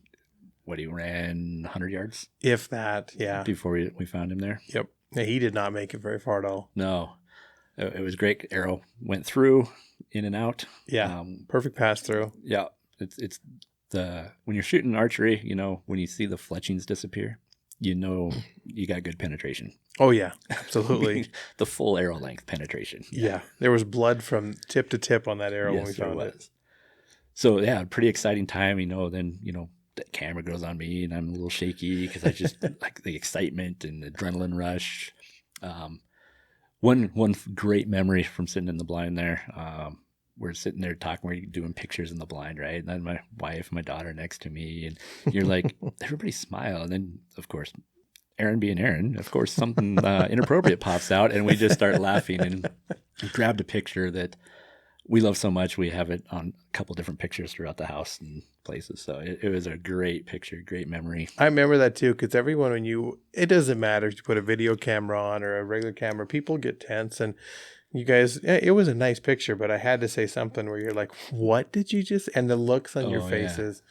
he ran 100 yards? If that, yeah. Before we found him there. Yep. Yeah, he did not make it very far at all. No. It was great. Arrow went through, in and out. Yeah. Perfect pass through. Yeah. It's when you're shooting archery, when you see the fletchings disappear, you got good penetration. Oh, yeah, absolutely. The full arrow length penetration. Yeah. There was blood from tip to tip on that arrow when we found it. So, yeah, pretty exciting time, then, the camera goes on me and I'm a little shaky because I just like the excitement and adrenaline rush. One great memory from sitting in the blind there. We're sitting there talking, we're doing pictures in the blind, right? And then my wife and my daughter next to me, and you're like, everybody smile. And then, of course, Aaron being Aaron, of course, something inappropriate pops out, and we just start laughing. And we grabbed a picture that we love so much. We have it on a couple different pictures throughout the house and places. So it was a great picture, great memory. I remember that too, because everyone, it doesn't matter if you put a video camera on or a regular camera, people get tense. And you guys, it was a nice picture, but I had to say something where you're like, what did you just, and the looks on your faces.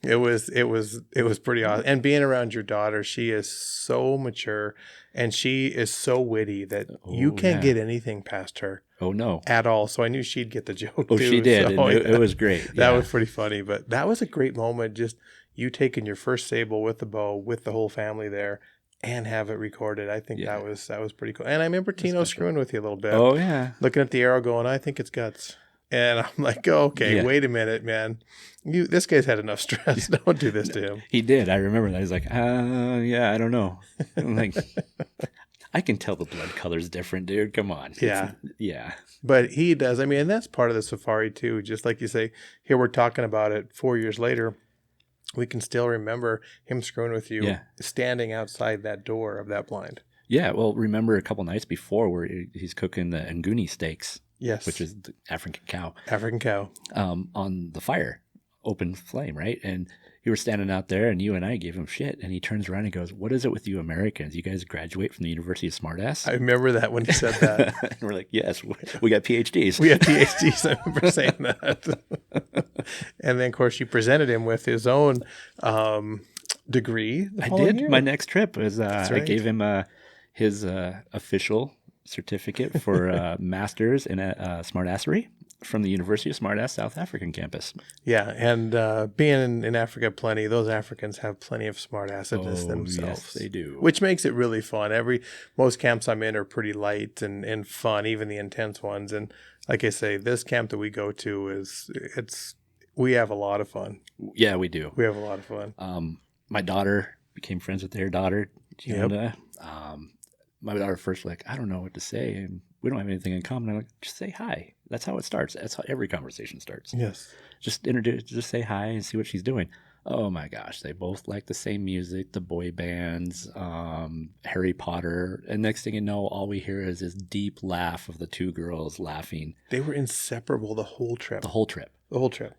Yeah. It was pretty awesome. And being around your daughter, she is so mature and she is so witty that you can't get anything past her. Oh, no. At all. So I knew she'd get the joke. Oh, too, she did. So, it was great. That was pretty funny. But that was a great moment. Just you taking your first sable with the bow, with the whole family there, and have it recorded. I think that was pretty cool. And I remember Tino screwing with you a little bit. Oh, yeah. Looking at the arrow going, I think it's guts. And I'm like, oh, okay, Yeah. wait a minute, man. This guy's had enough stress. Don't do this to him. He did. I remember that. He's like, yeah, I don't know. I'm like, I can tell the blood color's different, dude. Come on. Yeah. Yeah. But he does. I mean, and that's part of the safari too. Just like you say, here we're talking about it 4 years later. We can still remember him screwing with you standing outside that door of that blind. Yeah. Well, remember a couple nights before where he's cooking the Nguni steaks. Yes. Which is the African cow. African cow. On the fire, open flame, right? And you were standing out there and you and I gave him shit. And he turns around and goes, what is it with you Americans? You guys graduate from the University of Smartass? I remember that when he said that. And we're like, yes, we got PhDs. We have PhDs. I remember saying that. And then, of course, you presented him with his own degree. I did. Year. My next trip was, right. I gave him his official certificate for master's in smartassery from the University of Smartass South African campus. Yeah, and being in Africa, those Africans have plenty of smartassedness themselves. Yes, they do. Which makes it really fun. Most camps I'm in are pretty light and fun, even the intense ones. And like I say, this camp that we go to we have a lot of fun. Yeah, we do. We have a lot of fun. My daughter became friends with their daughter, Gianna. Yep. My daughter first like, I don't know what to say, and we don't have anything in common. I'm like, just say hi. That's how it starts. That's how every conversation starts. Yes. Just say hi and see what she's doing. Oh my gosh, they both like the same music, the boy bands, Harry Potter. And next thing you know, all we hear is this deep laugh of the two girls laughing. They were inseparable the whole trip. The whole trip.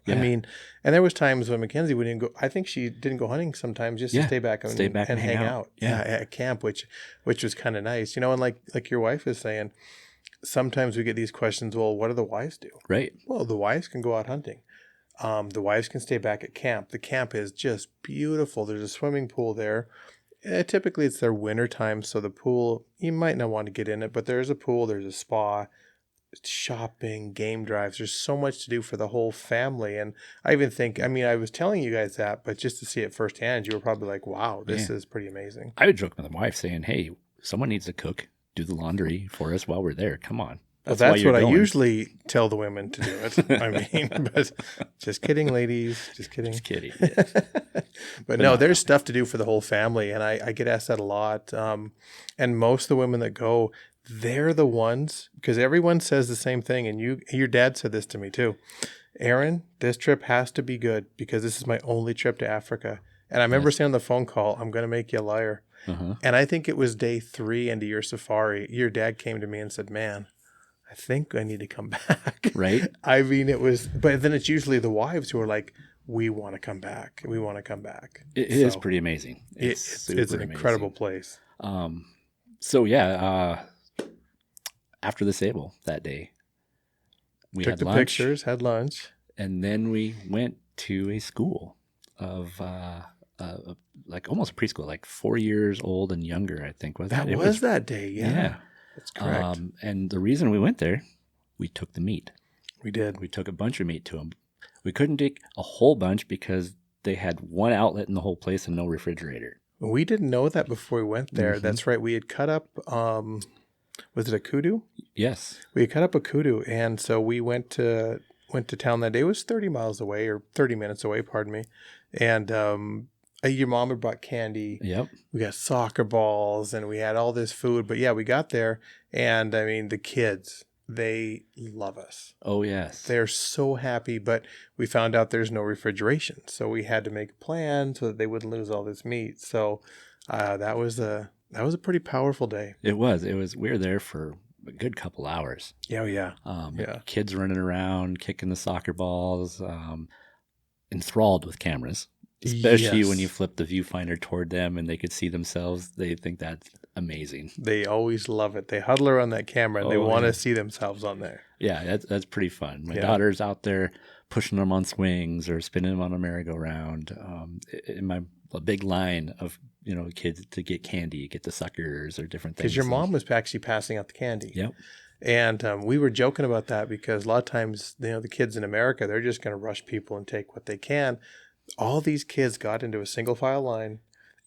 Yeah. I mean, and there was times when Mackenzie wouldn't go. I think she didn't go hunting sometimes just to stay back and hang out. Yeah, at camp, which was kind of nice, And like your wife is saying, sometimes we get these questions. Well, what do the wives do? Right. Well, the wives can go out hunting. The wives can stay back at camp. The camp is just beautiful. There's a swimming pool there. Typically, it's their winter time, so the pool you might not want to get in it, but there's a pool. There's a spa. Shopping, game drives. There's so much to do for the whole family. And I even think, I was telling you guys that, but just to see it firsthand, you were probably like, wow, this is pretty amazing. I would joke with my wife saying, hey, someone needs to cook, do the laundry for us while we're there. Come on. That's what I usually tell the women to do it. But just kidding, ladies. Just kidding. Just kidding. Yes. But no, there's stuff to do for the whole family. And I get asked that a lot. And most of the women that go, they're the ones, because everyone says the same thing. And your dad said this to me too. Aaron, this trip has to be good because this is my only trip to Africa. And I remember saying on the phone call, I'm going to make you a liar. Uh-huh. And I think it was day 3 into your safari. Your dad came to me and said, man, I think I need to come back. Right. I mean, but then it's usually the wives who are like, we want to come back. We want to come back. It is pretty amazing. It's an incredible place. After the Sable that day, we took had the lunch, pictures, had lunch. And then we went to a school of like almost a preschool, like 4 years old and younger, I think. That was that day, yeah. That's correct. And the reason we went there, we took the meat. We did. We took a bunch of meat to them. We couldn't take a whole bunch because they had one outlet in the whole place and no refrigerator. We didn't know that before we went there. Mm-hmm. That's right. We had cut up, was it a kudu? Yes. We had cut up a kudu. And so we went to town that day. It was 30 miles away or 30 minutes away, pardon me. And your mom had brought candy. Yep. We got soccer balls and we had all this food. But yeah, we got there. And I mean, the kids, they love us. Oh, yes. They're so happy. But we found out there's no refrigeration. So we had to make a plan so that they wouldn't lose all this meat. So that was a pretty powerful day. It was. We were there for a good couple hours. Oh, yeah. Kids running around, kicking the soccer balls, enthralled with cameras. Especially when you flip the viewfinder toward them and they could see themselves. They think that's amazing. They always love it. They huddle around that camera and they want to see themselves on there. Yeah, that's pretty fun. My daughter's out there pushing them on swings or spinning them on a merry-go-round. A big line of kids to get candy, get the suckers or different things. Because your mom was actually passing out the candy. Yep. And we were joking about that because a lot of times, the kids in America, they're just going to rush people and take what they can. All these kids got into a single file line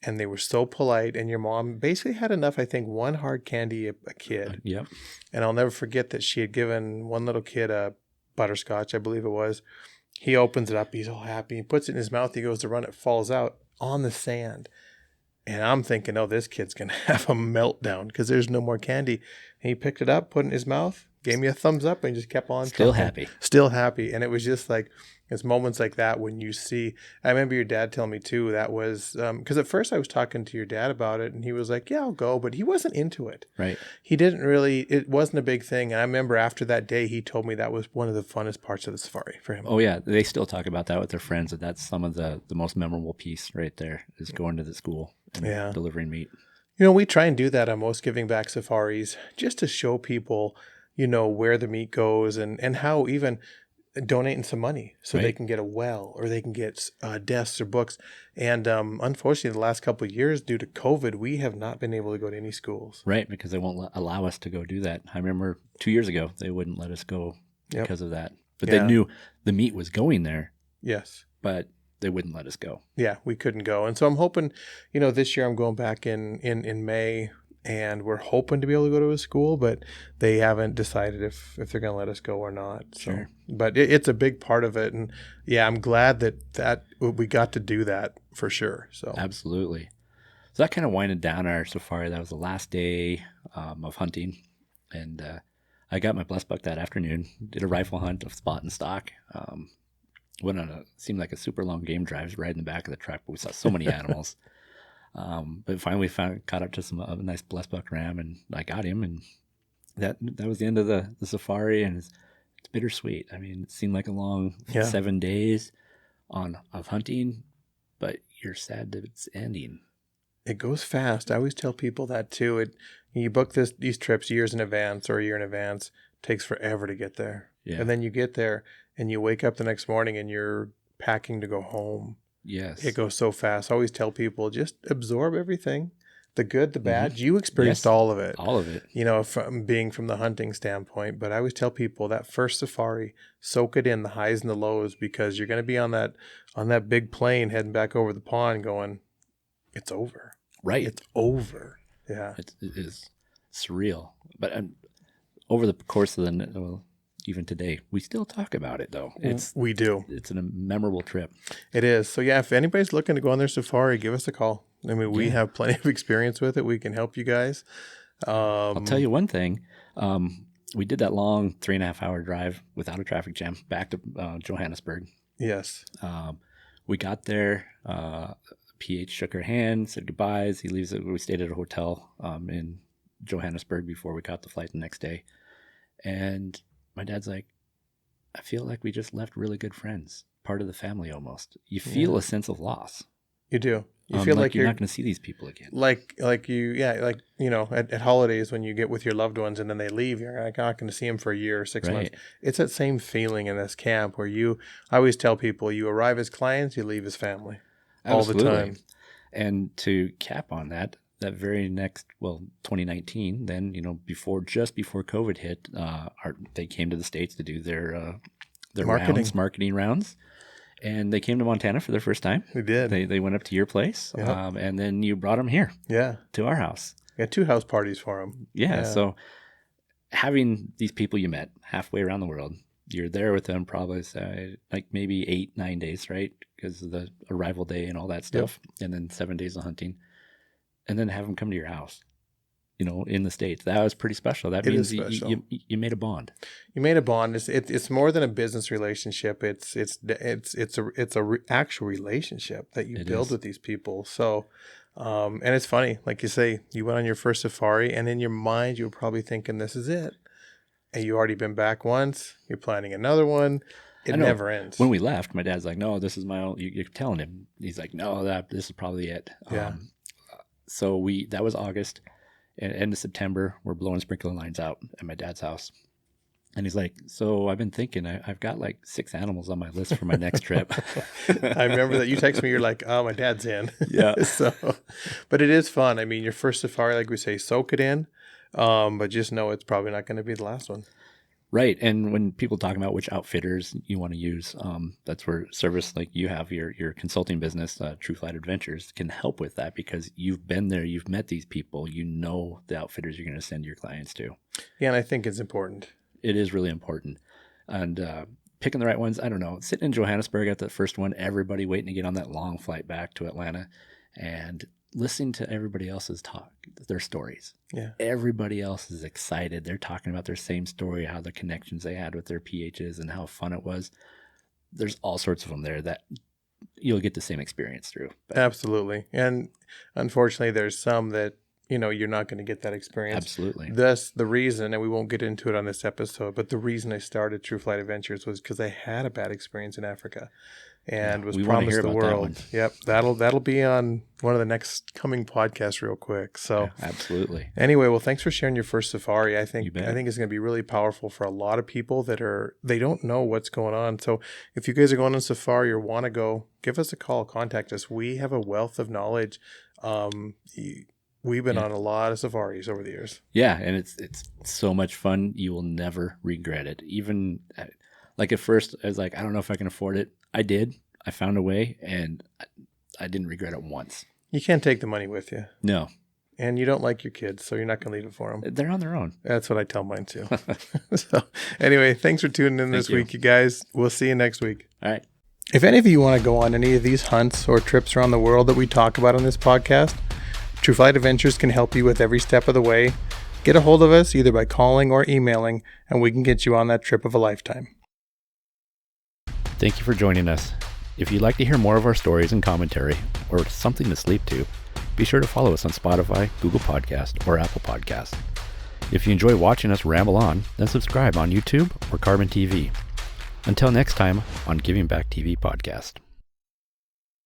and they were so polite. And your mom basically had enough, I think, one hard candy a kid. Yep. And I'll never forget that she had given one little kid a butterscotch, I believe it was. He opens it up. He's all happy. He puts it in his mouth. He goes to run. It falls out on the sand. And I'm thinking, oh, this kid's going to have a meltdown because there's no more candy. And he picked it up, put it in his mouth, gave me a thumbs up, and just kept on Still trucking. happy. Still happy. And it was just like, it's moments like that when you see, I remember your dad telling me too, that was, because at first I was talking to your dad about it and he was like, yeah, I'll go, but he wasn't into it. Right. He didn't really, it wasn't a big thing. And I remember after that day, he told me that was one of the funnest parts of the safari for him. Oh yeah, they still talk about that with their friends. That's some of the most memorable piece right there is going to the school and delivering meat. You know, we try and do that on most giving back safaris just to show people, you know, where the meat goes and how even donating some money so they can get a well or they can get desks or books. And unfortunately, the last couple of years, due to COVID, we have not been able to go to any schools. Right, because they won't allow us to go do that. I remember 2 years ago, they wouldn't let us go because of that. But they knew the meat was going there. Yes. But they wouldn't let us go. Yeah, we couldn't go. And so I'm hoping, you know, this year I'm going back in May. And we're hoping to be able to go to a school, but they haven't decided if they're going to let us go or not. So, sure. But it's a big part of it. And yeah, I'm glad that we got to do that for sure. So absolutely. So that kind of winded down our safari. That was the last day of hunting. And I got my blessed buck that afternoon, did a rifle hunt of spot and stock. Went on seemed like a super long game drive, right in the back of the truck, but we saw so many animals. But finally caught up to a nice blessed buck ram, and I got him, and that was the end of the safari, and it's bittersweet. I mean, it seemed like a long 7 days of hunting, but you're sad that it's ending. It goes fast. I always tell people that too. You book these trips years in advance or a year in advance. It takes forever to get there. Yeah. And then you get there and you wake up the next morning and you're packing to go home. Yes. It goes so fast. I always tell people, just absorb everything. The good, the bad. You experienced all of it. All of it. You know, from the hunting standpoint. But I always tell people that first safari, soak it in, the highs and the lows, because you're going to be on that big plane heading back over the pond going, it's over. Right. It's over. Yeah. It is surreal. But over the course of even today, we still talk about it, though. We do. It's a memorable trip. It is. So, yeah, if anybody's looking to go on their safari, give us a call. I mean, we have plenty of experience with it. We can help you guys. I'll tell you one thing. We did that long 3.5-hour drive without a traffic jam back to Johannesburg. Yes. We got there. PH shook her hand, said goodbyes. He leaves. We stayed at a hotel in Johannesburg before we caught the flight the next day. And my dad's like, I feel like we just left really good friends, part of the family almost. You feel a sense of loss. You do. You feel like you're not going to see these people again. Like you know, at holidays when you get with your loved ones and then they leave, you're not going to see them for a year or 6 months. It's that same feeling in this camp where I always tell people, you arrive as clients, you leave as family. Absolutely. All the time. And to cap on that very next, 2019, then, you know, just before COVID hit, they came to the States to do their marketing rounds. And they came to Montana for their first time. We did. They went up to your place, and then you brought them here. Yeah. To our house. We had 2 house parties for them. Yeah. So having these people you met halfway around the world, you're there with them probably like maybe 8-9 days, right? Because of the arrival day and all that stuff. Yep. And then 7 days of hunting. And then have them come to your house, you know, in the States. That was pretty special. That means you made a bond. You made a bond. It's more than a business relationship. It's a actual relationship that you build with these people. So, and it's funny, like you say, you went on your first safari, and in your mind, you were probably thinking, "This is it." And you already been back once. You're planning another one. It never ends. When we left, my dad's like, "No, this is my own." You're telling him. He's like, "No, this is probably it." Yeah. So that was August, and end of September, we're blowing sprinkler lines out at my dad's house. And he's like, so I've been thinking, I've got like 6 animals on my list for my next trip. I remember that you text me, you're like, oh, my dad's in. Yeah. But it is fun. I mean, your first safari, like we say, soak it in, but just know it's probably not going to be the last one. Right. And when people talk about which outfitters you want to use, that's where service like you have your consulting business, Tru Flight Adventures, can help with that because you've been there, you've met these people, you know the outfitters you're going to send your clients to. Yeah, and I think it's important. It is really important. and picking the right ones. I don't know. Sitting in Johannesburg at the first one, everybody waiting to get on that long flight back to Atlanta, and listening to everybody else's talk, their stories. Yeah. Everybody else is excited. They're talking about their same story, how the connections they had with their PHs and how fun it was. There's all sorts of them there that you'll get the same experience through. But Absolutely. And unfortunately, there's some that, you're not going to get that experience. absolutely. Thus, the reason, and we won't get into it on this episode, but the reason I started Tru Flight Adventures was because I had a bad experience in Africa and was we wanna promised hear the about that world. one. Yep. That'll be on one of the next coming podcasts real quick. So Yeah, absolutely. anyway, well, thanks for sharing your first safari. I think You bet. it's going to be really powerful for a lot of people they don't know what's going on. So if you guys are going on safari or want to go, give us a call, contact us. We have a wealth of knowledge. We've been on a lot of safaris over the years. Yeah, and it's so much fun. You will never regret it. Even like at first, I was like, I don't know if I can afford it. I did. I found a way, and I didn't regret it once. You can't take the money with you. No, And you don't like your kids, so you're not going to leave it for them. they're on their own. That's what I tell mine too. So anyway, thanks for tuning in this week, you guys. We'll see you next week. All right. If any of you want to go on any of these hunts or trips around the world that we talk about on this podcast, Tru Flight Adventures can help you with every step of the way. Get a hold of us either by calling or emailing, and we can get you on that trip of a lifetime. Thank you for joining us. If you'd like to hear more of our stories and commentary, or something to sleep to, be sure to follow us on Spotify, Google Podcast, or Apple Podcast. If you enjoy watching us ramble on, then subscribe on YouTube or Carbon TV. Until next time on Giving Back TV Podcast.